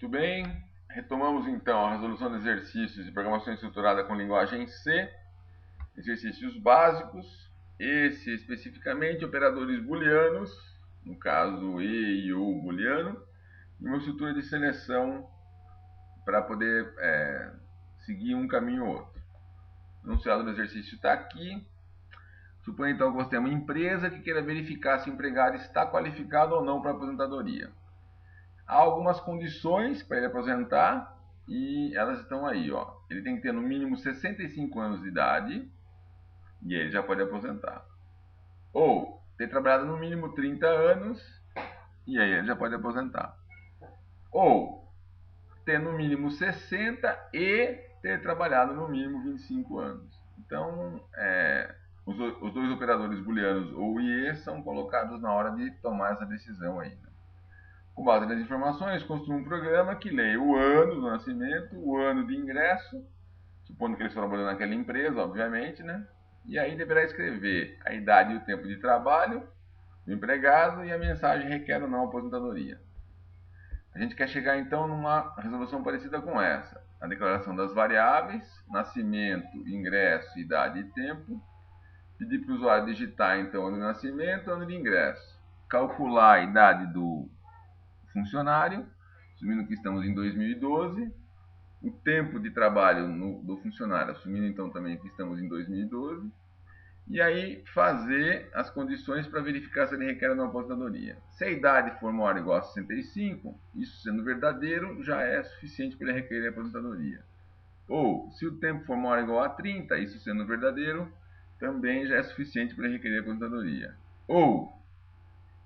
Muito bem, retomamos então a resolução de exercícios de programação estruturada com linguagem C, exercícios básicos, esse especificamente operadores booleanos, no caso e ou booleano, e uma estrutura de seleção para poder seguir um caminho ou outro. O enunciado do exercício está aqui. Suponha então que você tem uma empresa que queira verificar se o empregado está qualificado ou não para a aposentadoria. Há algumas condições para ele aposentar e elas estão aí, ó. Ele tem que ter no mínimo 65 anos de idade e ele já pode aposentar. Ou ter trabalhado no mínimo 30 anos e aí ele já pode aposentar. Ou ter no mínimo 60 e ter trabalhado no mínimo 25 anos. Então, os dois operadores booleanos ou e são colocados na hora de tomar essa decisão aí, né? Com base nas informações, construa um programa que leia o ano do nascimento, o ano de ingresso, supondo que eles foram trabalhando naquela empresa, obviamente, né? E aí deverá escrever a idade e o tempo de trabalho do empregado e a mensagem requer ou não aposentadoria. A gente quer chegar então numa resolução parecida com essa. A declaração das variáveis, nascimento, ingresso, idade e tempo. Pedir para o usuário digitar então ano de nascimento, ano de ingresso. Calcular a idade do funcionário, assumindo que estamos em 2012, o tempo de trabalho do funcionário, assumindo então também que estamos em 2012, e aí fazer as condições para verificar se ele requer uma aposentadoria. Se a idade for maior ou igual a 65, isso sendo verdadeiro, já é suficiente para ele requerer a aposentadoria. Ou, se o tempo for maior ou igual a 30, isso sendo verdadeiro, também já é suficiente para ele requerer a aposentadoria. Ou,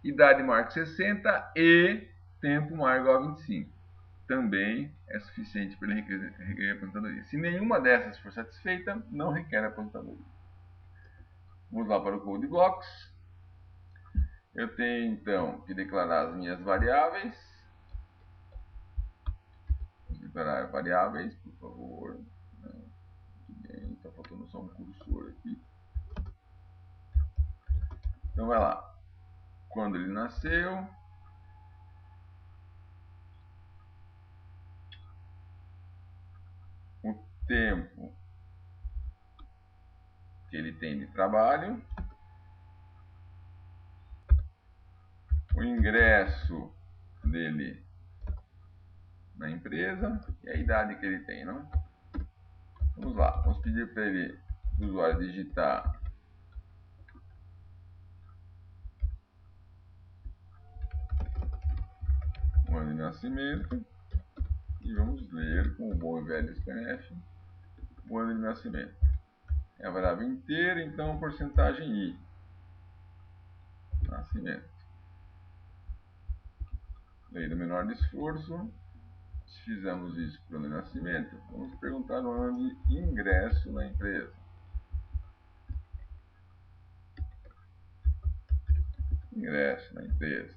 idade maior que 60 e tempo maior ou igual a 25. Também é suficiente para ele requerer a aposentadoria. Se nenhuma dessas for satisfeita, não requer a aposentadoria. Vamos lá para o Code Blocks. Eu tenho então que declarar as minhas variáveis. Vou declarar variáveis, por favor. Está faltando só um cursor aqui. Então vai lá. Quando ele nasceu. O tempo que ele tem de trabalho. O ingresso dele na empresa e a idade que ele tem, não? Vamos lá, vamos pedir para ele, o usuário, digitar o ano de nascimento e vamos ler com o bom e velho scanf o ano de nascimento. É a variável inteira, então porcentagem I. Nascimento. Lei do menor esforço. Se fizermos isso para o ano de nascimento, vamos perguntar o ano de ingresso na empresa. Ingresso na empresa.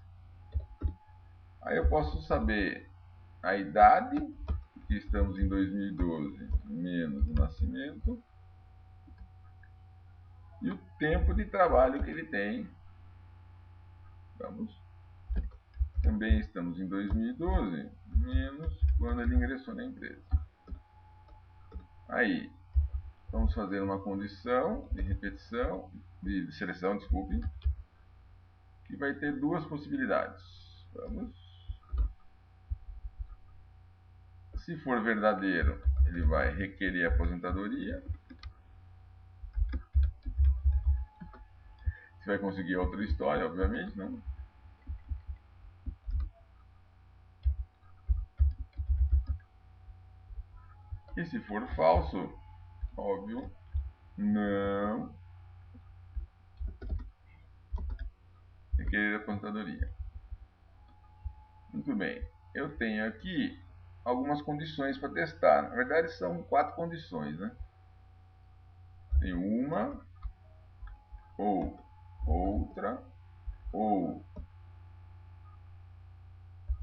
Aí eu posso saber a idade, que estamos em 2012, menos o nascimento, e o tempo de trabalho que ele tem. Vamos. Também estamos em 2012, menos quando ele ingressou na empresa. Aí, vamos fazer uma condição de repetição, de seleção, desculpe, que vai ter duas possibilidades. Vamos. Se for verdadeiro, ele vai requerer aposentadoria. Você vai conseguir outra história, obviamente, não? E se for falso, óbvio, não requerer aposentadoria. Muito bem. Eu tenho aqui algumas condições para testar. Na verdade, são 4 condições, né? Tem uma, ou outra, ou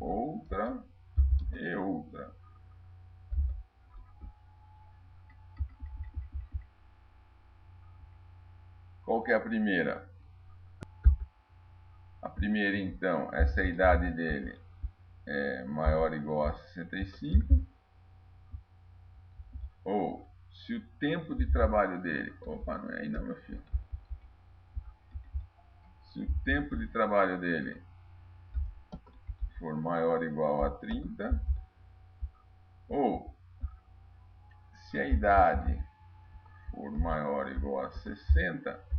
outra e outra. Qual que é a primeira? A primeira, então, essa é a idade dele. é maior ou igual a 65, ou se o tempo de trabalho dele, opa, não é aí não, meu filho. Se o tempo de trabalho dele for maior ou igual a 30, ou se a idade for maior ou igual a 60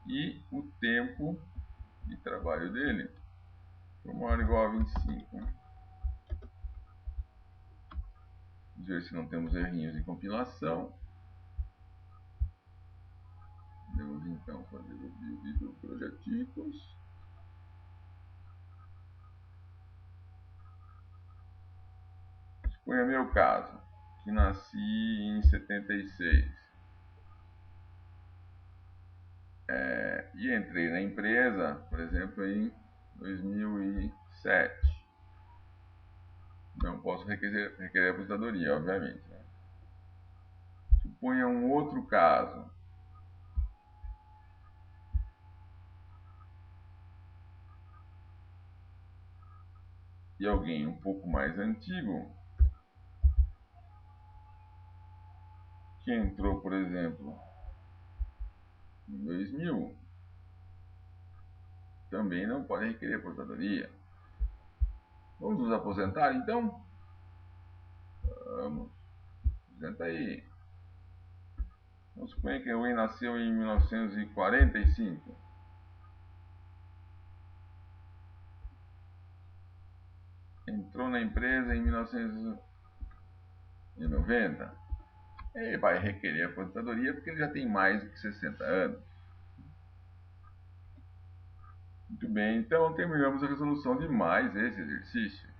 e o tempo de trabalho dele for maior ou igual a 25. Vamos ver se não temos errinhos de compilação. Vamos então fazer o build do projeticos. Suponha meu caso, que nasci em 76 e entrei na empresa, por exemplo, em 2007. Não posso requerer aposentadoria, obviamente. Né? Suponha um outro caso. E alguém um pouco mais antigo, que entrou, por exemplo, em 2000, também não pode requerer aposentadoria. Vamos nos aposentar, então? Vamos. Aposenta aí. Vamos supor que alguém nasceu em 1945. Entrou na empresa em 1990. Ele vai requerer aposentadoria porque ele já tem mais do que 60 anos. Muito bem, então terminamos a resolução de mais esse exercício.